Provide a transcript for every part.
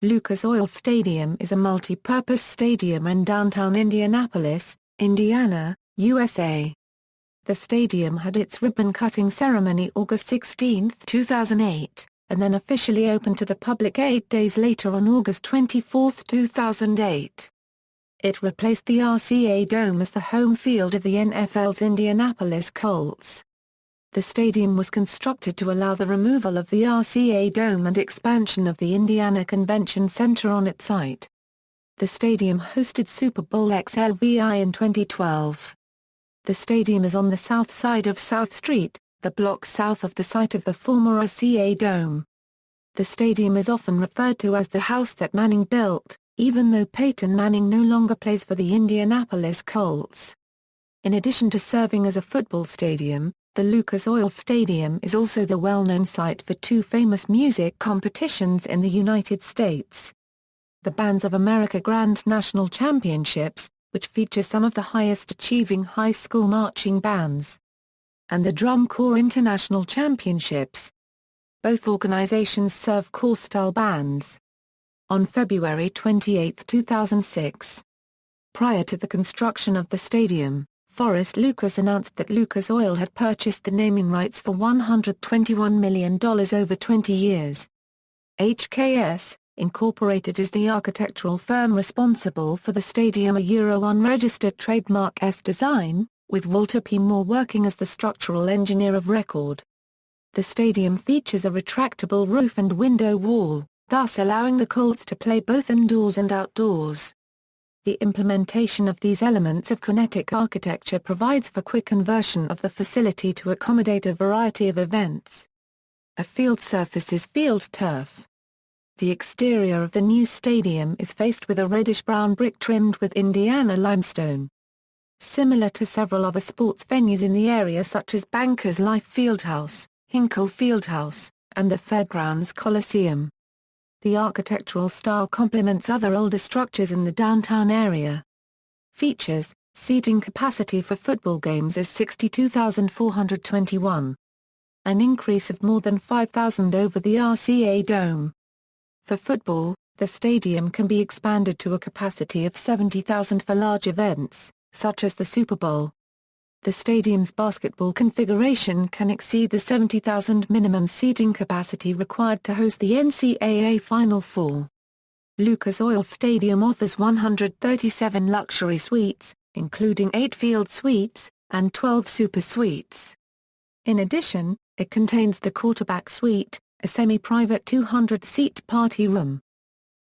Lucas Oil Stadium is a multi-purpose stadium in downtown Indianapolis, Indiana, USA. The stadium had its ribbon-cutting ceremony August 16, 2008, and then officially opened to the public 8 days later on August 24, 2008. It replaced the RCA Dome as the home field of the NFL's Indianapolis Colts. The stadium was constructed to allow the removal of the RCA Dome and expansion of the Indiana Convention Center on its site. The stadium hosted Super Bowl XLVI in 2012. The stadium is on the south side of South Street, the block south of the site of the former RCA Dome. The stadium is often referred to as the house that Manning built, even though Peyton Manning no longer plays for the Indianapolis Colts. In addition to serving as a football stadium, the Lucas Oil Stadium is also the well-known site for two famous music competitions in the United States. The Bands of America Grand National Championships, which feature some of the highest-achieving high school marching bands, and the Drum Corps International Championships. Both organizations serve corps-style bands. On February 28, 2006, prior to the construction of the stadium, Forrest Lucas announced that Lucas Oil had purchased the naming rights for $121 million over 20 years. HKS, Incorporated is the architectural firm responsible for the stadium, a unregistered trademark S design, with Walter P. Moore working as the structural engineer of record. The stadium features a retractable roof and window wall, thus allowing the Colts to play both indoors and outdoors. The implementation of these elements of kinetic architecture provides for quick conversion of the facility to accommodate a variety of events. A field surface is field turf. The exterior of the new stadium is faced with a reddish-brown brick trimmed with Indiana limestone. Similar to several other sports venues in the area such as Bankers Life Fieldhouse, Hinkle Fieldhouse, and the Fairgrounds Coliseum. The architectural style complements other older structures in the downtown area. Features: seating capacity for football games is 62,421. An increase of more than 5,000 over the RCA Dome. For football, the stadium can be expanded to a capacity of 70,000 for large events, such as the Super Bowl. The stadium's basketball configuration can exceed the 70,000 minimum seating capacity required to host the NCAA Final Four. Lucas Oil Stadium offers 137 luxury suites, including 8 field suites, and 12 super suites. In addition, it contains the quarterback suite, a semi-private 200-seat party room.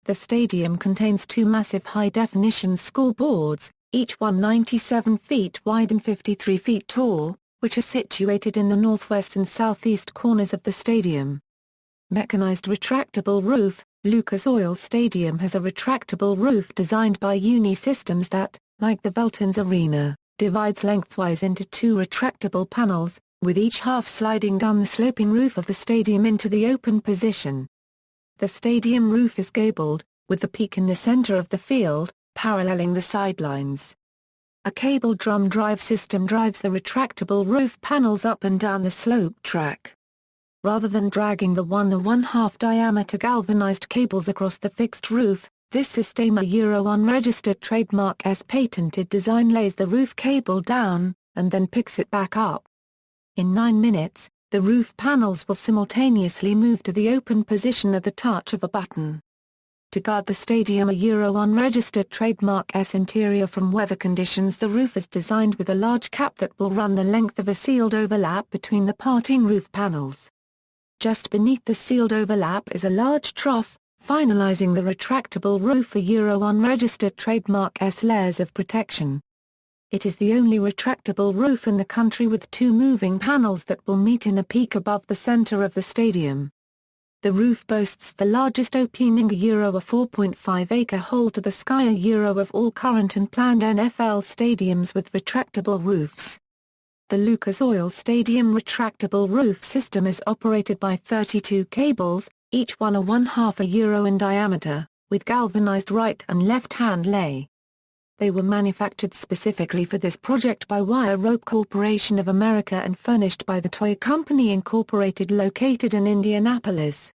The stadium contains 2 massive high-definition scoreboards, each one 97 feet wide and 53 feet tall, which are situated in the northwest and southeast corners of the stadium. Mechanized retractable roof: Lucas Oil Stadium has a retractable roof designed by Uni Systems that, like the Veltins Arena, divides lengthwise into 2 retractable panels, with each half sliding down the sloping roof of the stadium into the open position. The stadium roof is gabled, with the peak in the center of the field, paralleling the sidelines. A cable drum drive system drives the retractable roof panels up and down the slope track. Rather than dragging the 1 1/2 diameter galvanized cables across the fixed roof, this system, a unregistered trademark S patented design, lays the roof cable down, and then picks it back up. In 9 minutes, the roof panels will simultaneously move to the open position at the touch of a button. To guard the stadium, a unregistered trademark S interior from weather conditions, the roof is designed with a large cap that will run the length of a sealed overlap between the parting roof panels. Just beneath the sealed overlap is a large trough, finalizing the retractable roof, a unregistered trademark S layers of protection. It is the only retractable roof in the country with 2 moving panels that will meet in a peak above the center of the stadium. The roof boasts the largest opening, a 4.5-acre hole-to-the-sky of all current and planned NFL stadiums with retractable roofs. The Lucas Oil Stadium retractable roof system is operated by 32 cables, each one a 1/2 euro in diameter, with galvanized right and left-hand lay. They were manufactured specifically for this project by Wire Rope Corporation of America and furnished by the Toy Company Incorporated located in Indianapolis.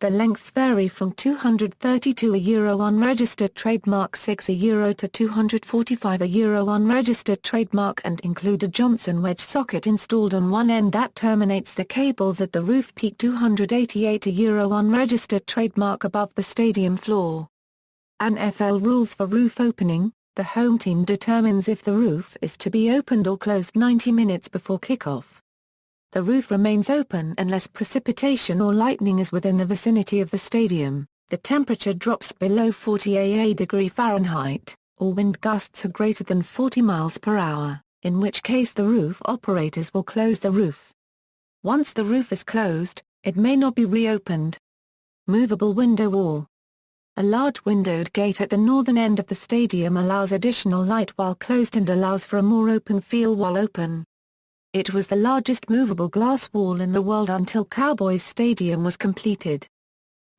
The lengths vary from €232 unregistered trademark €6 to €245 unregistered trademark and include a Johnson wedge socket installed on one end that terminates the cables at the roof peak €288 unregistered trademark above the stadium floor. NFL rules for roof opening: the home team determines if the roof is to be opened or closed 90 minutes before kickoff. The roof remains open unless precipitation or lightning is within the vicinity of the stadium, the temperature drops below 40°F, or wind gusts are greater than 40 miles per hour, in which case the roof operators will close the roof. Once the roof is closed, it may not be reopened. Movable window wall. A large windowed gate at the northern end of the stadium allows additional light while closed and allows for a more open feel while open. It was the largest movable glass wall in the world until Cowboys Stadium was completed.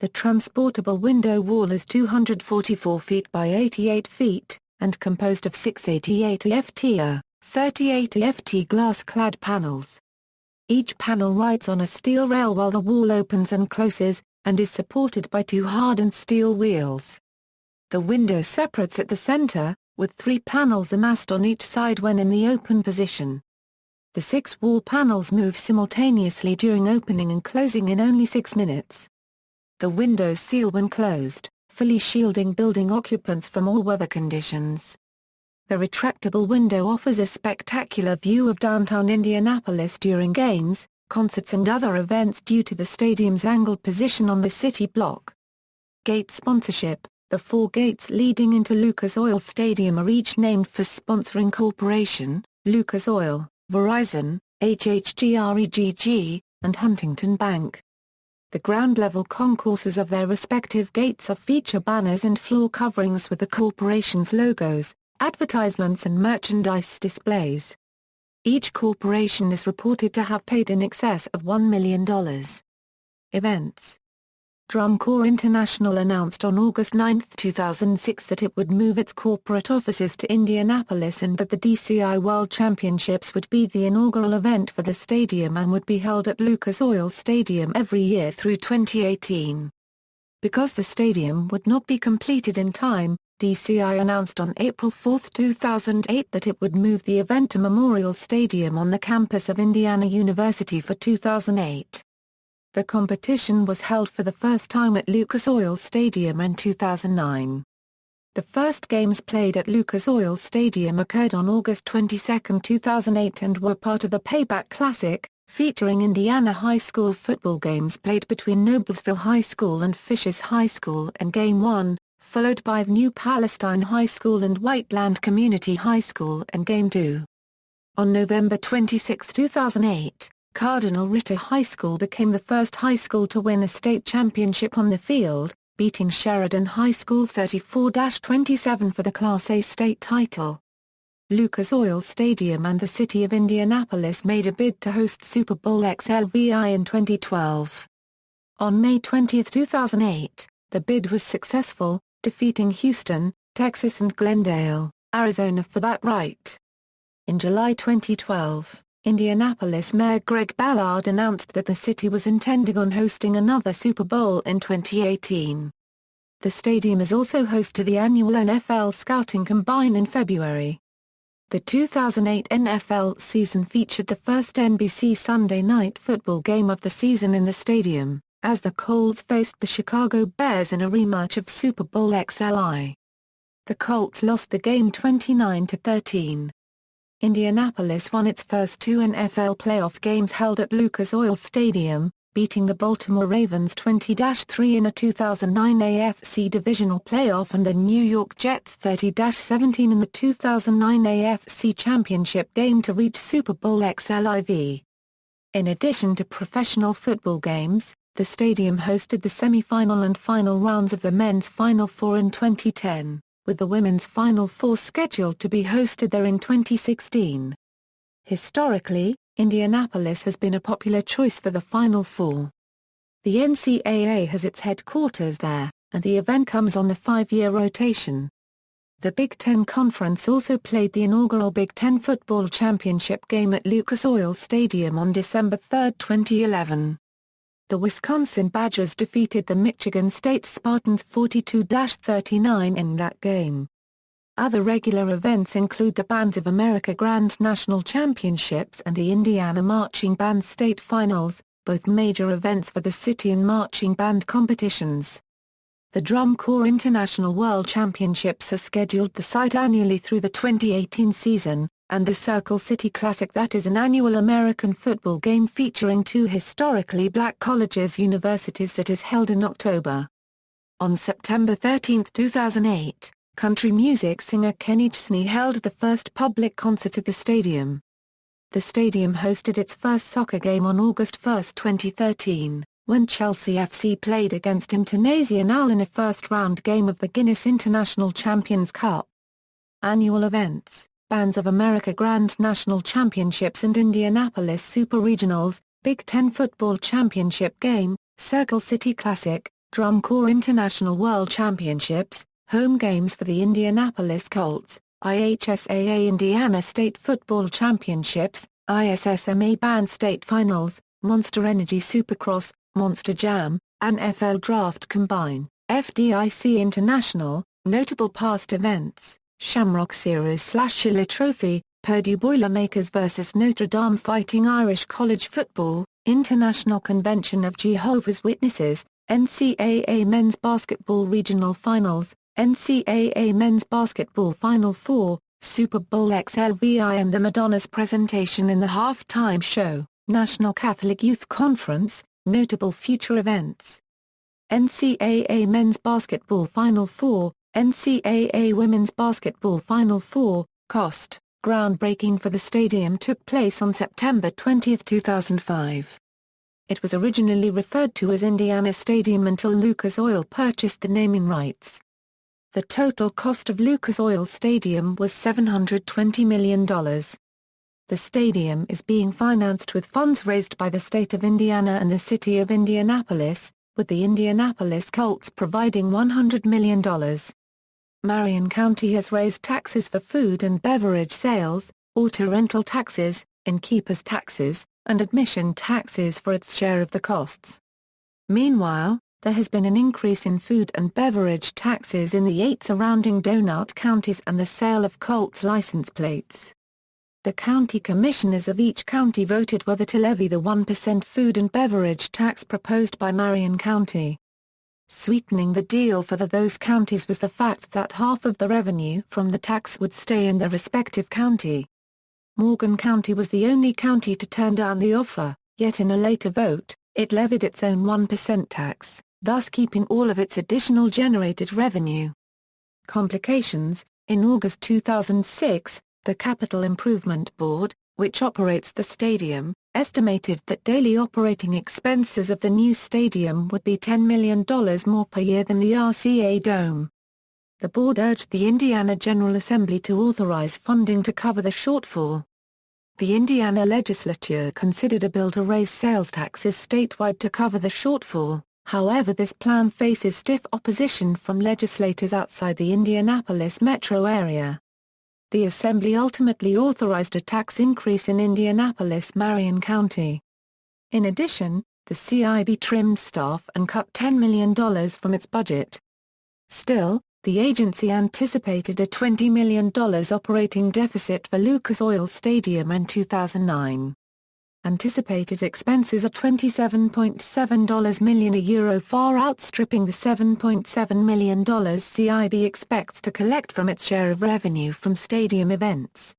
The transportable window wall is 244 feet by 88 feet, and composed of 688 EFT, 38 EFT glass-clad panels. Each panel rides on a steel rail while the wall opens and closes, and is supported by two hardened steel wheels. The window separates at the center, with 3 panels amassed on each side when in the open position. The 6 wall panels move simultaneously during opening and closing in only 6 minutes. The windows seal when closed, fully shielding building occupants from all weather conditions. The retractable window offers a spectacular view of downtown Indianapolis during games, concerts and other events due to the stadium's angled position on the city block. Gate sponsorship: the 4 gates leading into Lucas Oil Stadium are each named for sponsoring corporation: Lucas Oil, Verizon, HHGREGG, and Huntington Bank. The ground-level concourses of their respective gates feature banners and floor coverings with the corporation's logos, advertisements and merchandise displays. Each corporation is reported to have paid in excess of $1 million. Events. Drum Corps International announced on August 9, 2006 that it would move its corporate offices to Indianapolis and that the DCI World Championships would be the inaugural event for the stadium and would be held at Lucas Oil Stadium every year through 2018. Because the stadium would not be completed in time, DCI announced on April 4, 2008 that it would move the event to Memorial Stadium on the campus of Indiana University for 2008. The competition was held for the first time at Lucas Oil Stadium in 2009. The first games played at Lucas Oil Stadium occurred on August 22, 2008 and were part of the Payback Classic, featuring Indiana High School football games played between Noblesville High School and Fishers High School and Game 1, followed by New Palestine High School and Whiteland Community High School and Game 2. On November 26, 2008, Cardinal Ritter High School became the first high school to win a state championship on the field, beating Sheridan High School 34-27 for the Class A state title. Lucas Oil Stadium and the city of Indianapolis made a bid to host Super Bowl XLVI in 2012. On May 20, 2008, the bid was successful, defeating Houston, Texas and Glendale, Arizona for that right. In July 2012, Indianapolis Mayor Greg Ballard announced that the city was intending on hosting another Super Bowl in 2018. The stadium is also host to the annual NFL Scouting Combine in February. The 2008 NFL season featured the first NBC Sunday Night Football game of the season in the stadium, as the Colts faced the Chicago Bears in a rematch of Super Bowl XLVI. The Colts lost the game 29-13. Indianapolis won its first 2 NFL playoff games held at Lucas Oil Stadium, beating the Baltimore Ravens 20-3 in a 2009 AFC divisional playoff and the New York Jets 30-17 in the 2009 AFC Championship game to reach Super Bowl XLVI. In addition to professional football games, the stadium hosted the semi-final and final rounds of the men's Final Four in 2010. With the women's Final Four scheduled to be hosted there in 2016. Historically, Indianapolis has been a popular choice for the Final Four. The NCAA has its headquarters there, and the event comes on a 5-year rotation. The Big Ten Conference also played the inaugural Big Ten Football Championship game at Lucas Oil Stadium on December 3, 2011. the Wisconsin Badgers defeated the Michigan State Spartans 42-39 in that game. Other regular events include the Bands of America Grand National Championships and the Indiana Marching Band State Finals, both major events for the city and marching band competitions. The Drum Corps International World Championships are scheduled the site annually through the 2018 season, and the Circle City Classic, that is an annual American football game featuring two historically black colleges universities, that is held in October. On September 13, 2008, country music singer Kenny Chesney held the first public concert at the stadium. The stadium hosted its first soccer game on August 1, 2013, when Chelsea FC played against Internazionale Al in a first-round game of the Guinness International Champions Cup. Annual events: Bands of America Grand National Championships and Indianapolis Super Regionals, Big Ten Football Championship Game, Circle City Classic, Drum Corps International World Championships, home games for the Indianapolis Colts, IHSAA Indiana State Football Championships, ISSMA Band State Finals, Monster Energy Supercross, Monster Jam, NFL Draft Combine, FDIC International. Notable past events: Shamrock Series/Schiller Trophy, Purdue Boilermakers vs Notre Dame Fighting Irish College Football, International Convention of Jehovah's Witnesses, NCAA Men's Basketball Regional Finals, NCAA Men's Basketball Final Four, Super Bowl XLVI and the Madonna's presentation in the halftime show, National Catholic Youth Conference. Notable future events: NCAA Men's Basketball Final Four, NCAA Women's Basketball Final Four. Cost: groundbreaking for the stadium took place on September 20, 2005. It was originally referred to as Indiana Stadium until Lucas Oil purchased the naming rights. The total cost of Lucas Oil Stadium was $720 million. The stadium is being financed with funds raised by the state of Indiana and the city of Indianapolis, with the Indianapolis Colts providing $100 million. Marion County has raised taxes for food and beverage sales, auto rental taxes, innkeepers taxes, and admission taxes for its share of the costs. Meanwhile, there has been an increase in food and beverage taxes in the 8 surrounding donut counties and the sale of Colts license plates. The county commissioners of each county voted whether to levy the 1% food and beverage tax proposed by Marion County. Sweetening the deal for those counties was the fact that half of the revenue from the tax would stay in their respective county. Morgan County was the only county to turn down the offer, yet in a later vote, it levied its own 1% tax, thus keeping all of its additional generated revenue. Complications: in August 2006, the Capital Improvement Board, which operates the stadium, estimated that daily operating expenses of the new stadium would be $10 million more per year than the RCA Dome. The board urged the Indiana General Assembly to authorize funding to cover the shortfall. The Indiana legislature considered a bill to raise sales taxes statewide to cover the shortfall, however this plan faces stiff opposition from legislators outside the Indianapolis metro area. The Assembly ultimately authorized a tax increase in Indianapolis-Marion County. In addition, the CIB trimmed staff and cut $10 million from its budget. Still, the agency anticipated a $20 million operating deficit for Lucas Oil Stadium in 2009. Anticipated expenses are $27.7 million, far outstripping the $7.7 million CIB expects to collect from its share of revenue from stadium events.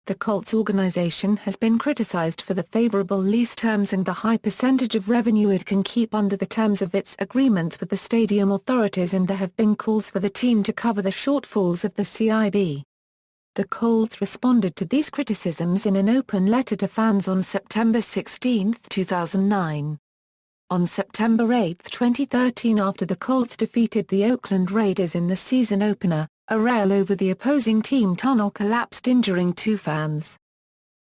The Colts organization has been criticized for the favorable lease terms and the high percentage of revenue it can keep under the terms of its agreements with the stadium authorities, and there have been calls for the team to cover the shortfalls of the CIB. The Colts responded to these criticisms in an open letter to fans on September 16, 2009. On September 8, 2013, after the Colts defeated the Oakland Raiders in the season opener, a rail over the opposing team tunnel collapsed, injuring 2 fans.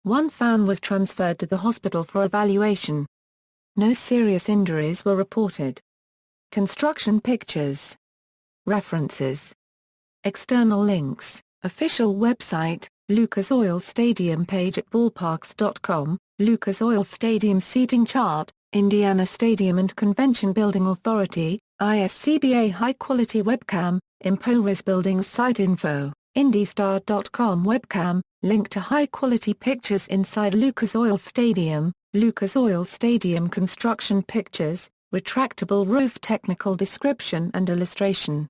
One fan was transferred to the hospital for evaluation. No serious injuries were reported. Construction pictures. References. External links. Official website, Lucas Oil Stadium page at ballparks.com, Lucas Oil Stadium seating chart, Indiana Stadium and Convention Building Authority, ISCBA high-quality webcam, InfoRes Buildings site info, IndyStar.com webcam, link to high-quality pictures inside Lucas Oil Stadium, Lucas Oil Stadium construction pictures, retractable roof technical description and illustration.